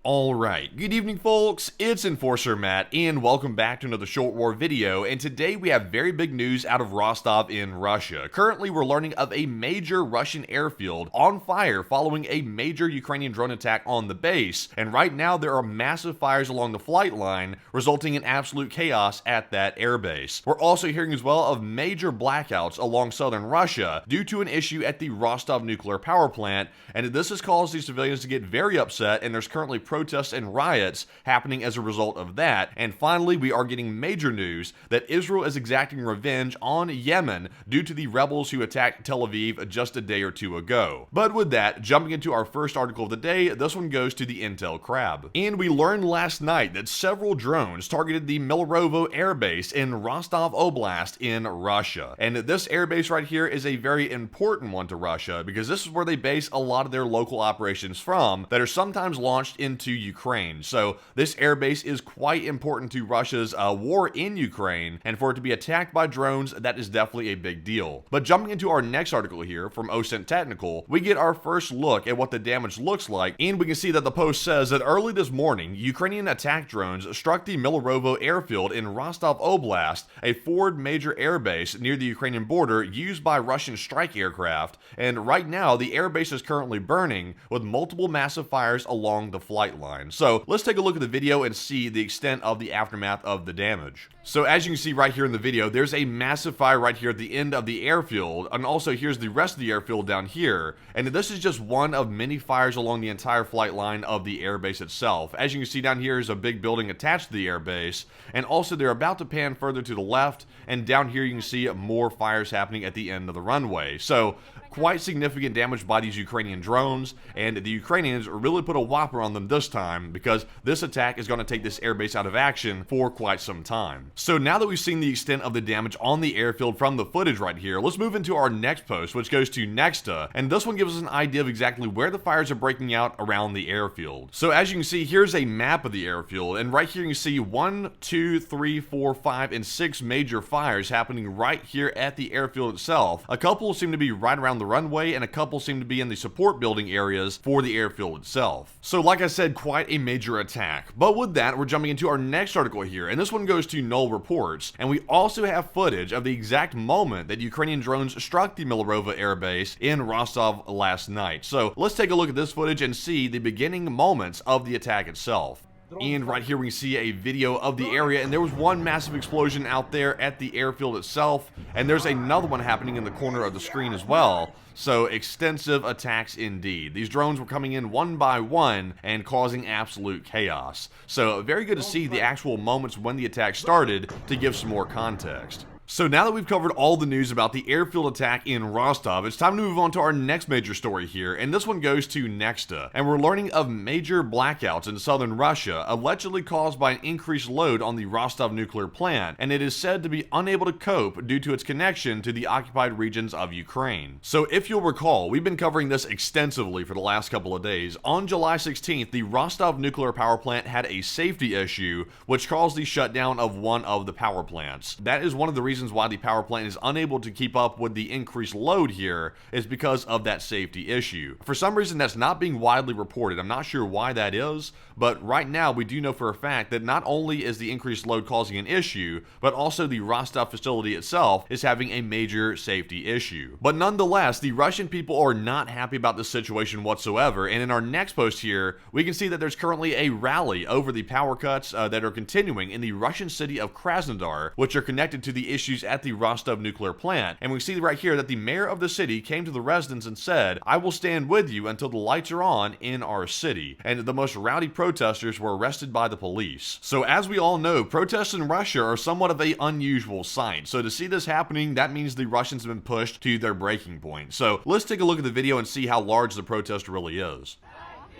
Alright, good evening folks, it's Enforcer Matt, and welcome back to another Short War video, and today we have very big news out of Rostov in Russia. Currently we're learning of a major Russian airfield on fire following a major Ukrainian drone attack on the base, and right now there are massive fires along the flight line, resulting in absolute chaos at that airbase. We're also hearing as well of major blackouts along southern Russia due to an issue at the Rostov nuclear power plant, and this has caused these civilians to get very upset, and there's currently protests and riots happening as a result of that. And finally, we are getting major news that Israel is exacting revenge on Yemen due to the rebels who attacked Tel Aviv just a day or two ago. But with that, jumping into our first article of the day, this one goes to the Intel Crab. And we learned last night that several drones targeted the Milarovo airbase in Rostov Oblast in Russia. And this airbase right here is a very important one to Russia because this is where they base a lot of their local operations from that are sometimes launched into Ukraine. So this airbase is quite important to Russia's war in Ukraine, and for it to be attacked by drones, that is definitely a big deal. But jumping into our next article here from OSINT Technical, we get our first look at what the damage looks like, and we can see that the post says that early this morning, Ukrainian attack drones struck the Milarovo airfield in Rostov Oblast, a forward major airbase near the Ukrainian border used by Russian strike aircraft, and right now the airbase is currently burning with multiple massive fires along the flight line. So let's take a look at the video and see the extent of the aftermath of the damage. So as you can see right here in the video, there's a massive fire right here at the end of the airfield, and also here's the rest of the airfield down here, and this is just one of many fires along the entire flight line of the airbase itself. As you can see down here is a big building attached to the airbase, and also they're about to pan further to the left, and down here you can see more fires happening at the end of the runway. So quite significant damage by these Ukrainian drones, and the Ukrainians really put a whopper on them this time because this attack is going to take this airbase out of action for quite some time. So now that we've seen the extent of the damage on the airfield from the footage right here, let's move into our next post, which goes to Nexta, and this one gives us an idea of exactly where the fires are breaking out around the airfield. So as you can see, here's a map of the airfield, and right here you can see 1, 2, 3, 4, 5, and 6 major fires happening right here at the airfield itself. A couple seem to be right around the runway, and a couple seem to be in the support building areas for the airfield itself. So like I said, quite a major attack. But with that, we're jumping into our next article here, and this one goes to Null Reports, and we also have footage of the exact moment that Ukrainian drones struck the Milarovo airbase in Rostov last night. So let's take a look at this footage and see the beginning moments of the attack itself. And right here we can see a video of the area, and there was one massive explosion out there at the airfield itself, and there's another one happening in the corner of the screen as well. So extensive attacks indeed. These drones were coming in one by one and causing absolute chaos. So very good to see the actual moments when the attack started to give some more context. So now that we've covered all the news about the airfield attack in Rostov, it's time to move on to our next major story here, and this one goes to Nexta. And we're learning of major blackouts in southern Russia, allegedly caused by an increased load on the Rostov nuclear plant, and it is said to be unable to cope due to its connection to the occupied regions of Ukraine. So if you'll recall, we've been covering this extensively for the last couple of days. On July 16th, the Rostov nuclear power plant had a safety issue, which caused the shutdown of one of the power plants. That is one of the reasons why the power plant is unable to keep up with the increased load here is because of that safety issue. For some reason that's not being widely reported. I'm not sure why that is, but right now we do know for a fact that not only is the increased load causing an issue, but also the Rostov facility itself is having a major safety issue. But nonetheless, the Russian people are not happy about this situation whatsoever, and in our next post here, we can see that there's currently a rally over the power cuts that are continuing in the Russian city of Krasnodar, which are connected to the issues at the Rostov nuclear plant. And we see right here that the mayor of the city came to the residents and said, "I will stand with you until the lights are on in our city." And the most rowdy protesters were arrested by the police. So as we all know, protests in Russia are somewhat of an unusual sight. So to see this happening, that means the Russians have been pushed to their breaking point. So let's take a look at the video and see how large the protest really is.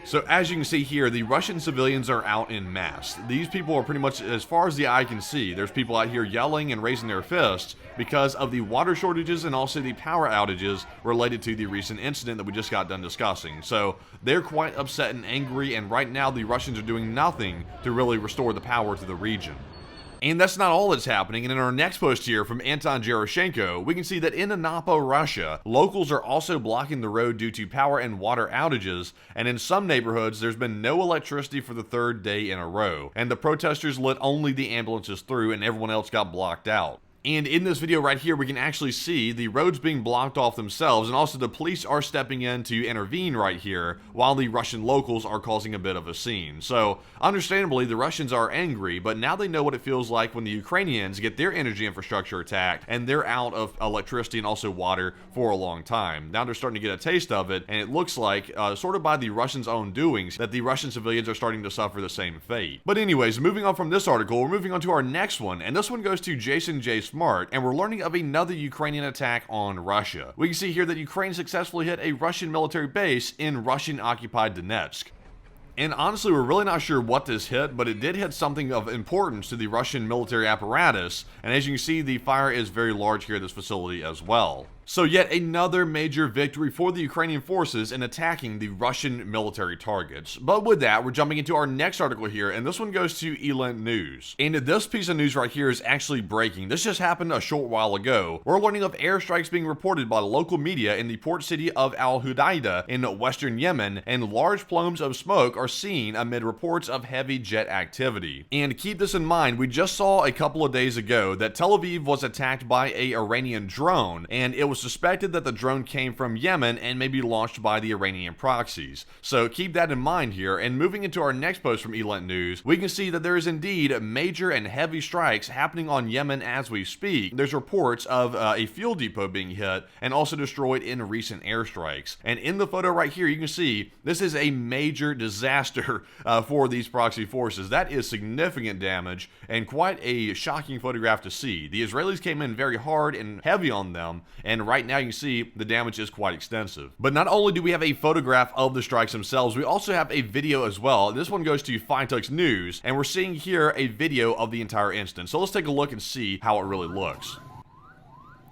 So as you can see here, the Russian civilians are out in mass. These people are pretty much, as far as the eye can see, there's people out here yelling and raising their fists because of the water shortages and also the power outages related to the recent incident that we just got done discussing. So they're quite upset and angry, and right now the Russians are doing nothing to really restore the power to the region. And that's not all that's happening, and in our next post here from Anton Jeroshenko, we can see that in Anapo, Russia, locals are also blocking the road due to power and water outages, and in some neighborhoods there's been no electricity for the third day in a row, and the protesters let only the ambulances through and everyone else got blocked out. And in this video right here, we can actually see the roads being blocked off themselves, and also the police are stepping in to intervene right here, while the Russian locals are causing a bit of a scene. So, understandably, the Russians are angry, but now they know what it feels like when the Ukrainians get their energy infrastructure attacked, and they're out of electricity and also water for a long time. Now they're starting to get a taste of it, and it looks like, sort of by the Russians' own doings, that the Russian civilians are starting to suffer the same fate. But anyways, moving on from this article, we're moving on to our next one, and this one goes to Jason J. Smart, and we're learning of another Ukrainian attack on Russia. We can see here that Ukraine successfully hit a Russian military base in Russian-occupied Donetsk. And honestly, we're really not sure what this hit, but it did hit something of importance to the Russian military apparatus, and as you can see, the fire is very large here at this facility as well. So yet another major victory for the Ukrainian forces in attacking the Russian military targets. But with that, we're jumping into our next article here, and this one goes to Yemen News. And this piece of news right here is actually breaking. This just happened a short while ago. We're learning of airstrikes being reported by the local media in the port city of Al Hudaydah in western Yemen, and large plumes of smoke are seen amid reports of heavy jet activity. And keep this in mind, we just saw a couple of days ago that Tel Aviv was attacked by an Iranian drone, and it was suspected that the drone came from Yemen and may be launched by the Iranian proxies. So keep that in mind here, and moving into our next post from Elant News, we can see that there is indeed major and heavy strikes happening on Yemen as we speak. There's reports of a fuel depot being hit and also destroyed in recent airstrikes. And in the photo right here, you can see this is a major disaster for these proxy forces. That is significant damage and quite a shocking photograph to see. The Israelis came in very hard and heavy on them, and right now you can see the damage is quite extensive. But not only do we have a photograph of the strikes themselves, we also have a video as well. This one goes to Fintux News, and we're seeing here a video of the entire instance. So let's take a look and see how it really looks.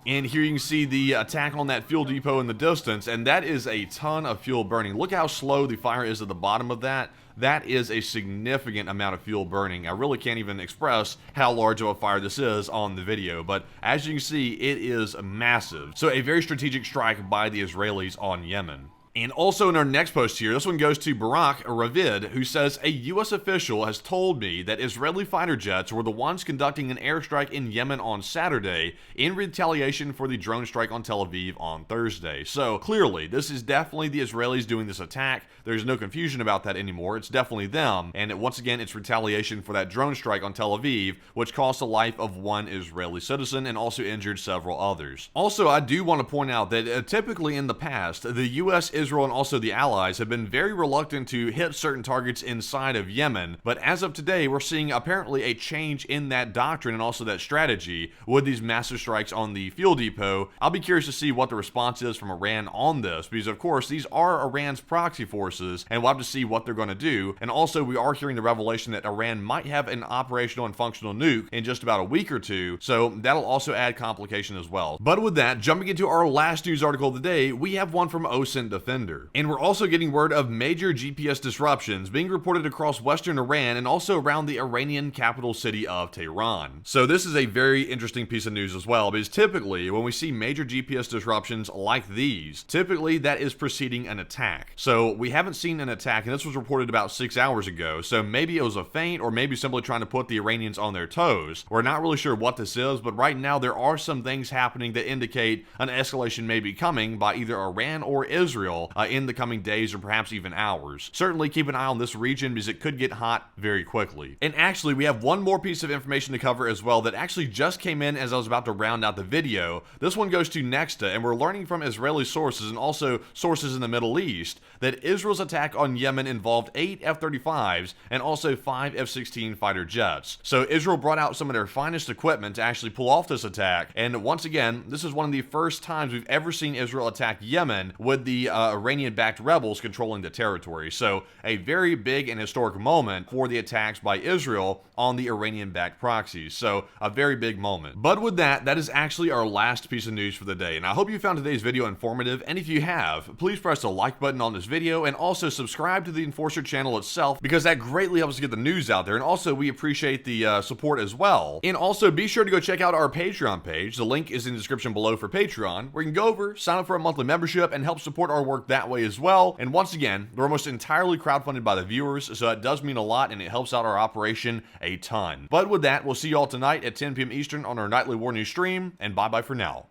And here you can see the attack on that fuel depot in the distance, and that is a ton of fuel burning. Look how slow the fire is at the bottom of that. That is a significant amount of fuel burning. I really can't even express how large of a fire this is on the video, but as you can see, it is massive. So a very strategic strike by the Israelis on Yemen. And also in our next post here, this one goes to Barak Ravid, who says, a U.S. official has told me that Israeli fighter jets were the ones conducting an airstrike in Yemen on Saturday in retaliation for the drone strike on Tel Aviv on Thursday. So clearly, this is definitely the Israelis doing this attack. There's no confusion about that anymore. It's definitely them. And once again, it's retaliation for that drone strike on Tel Aviv, which cost the life of one Israeli citizen and also injured several others. Also, I do want to point out that typically in the past, the U.S. Israel and also the Allies have been very reluctant to hit certain targets inside of Yemen, but as of today, we're seeing apparently a change in that doctrine and also that strategy with these massive strikes on the fuel depot. I'll be curious to see what the response is from Iran on this, because of course, these are Iran's proxy forces, and we'll have to see what they're going to do. And also, we are hearing the revelation that Iran might have an operational and functional nuke in just about a week or two, so that'll also add complication as well. But with that, jumping into our last news article of the day, we have one from OSINT Defender. And we're also getting word of major GPS disruptions being reported across western Iran and also around the Iranian capital city of Tehran. So this is a very interesting piece of news as well, because typically when we see major GPS disruptions like these, typically that is preceding an attack. So we haven't seen an attack, and this was reported about 6 hours ago, so maybe it was a feint or maybe simply trying to put the Iranians on their toes. We're not really sure what this is, but right now there are some things happening that indicate an escalation may be coming by either Iran or Israel in the coming days or perhaps even hours. Certainly keep an eye on this region because it could get hot very quickly. And actually, we have one more piece of information to cover as well that actually just came in as I was about to round out the video. This one goes to Nexta, and we're learning from Israeli sources and also sources in the Middle East that Israel's attack on Yemen involved 8 F-35s and also 5 F-16 fighter jets. So Israel brought out some of their finest equipment to actually pull off this attack, and once again, this is one of the first times we've ever seen Israel attack Yemen with the Iranian-backed rebels controlling the territory. So a very big and historic moment for the attacks by Israel on the Iranian-backed proxies. So a very big moment. But with that, that is actually our last piece of news for the day. And I hope you found today's video informative. And if you have, please press the like button on this video and also subscribe to the Enforcer channel itself, because that greatly helps us get the news out there. And also, we appreciate the support as well. And also, be sure to go check out our Patreon page. The link is in the description below for Patreon, where you can go over, sign up for a monthly membership, and help support our work that way as well. And once again, we're almost entirely crowdfunded by the viewers, so it does mean a lot and it helps out our operation a ton. But with that, we'll see you all tonight at 10 p.m. Eastern on our nightly war news stream, and bye-bye for now.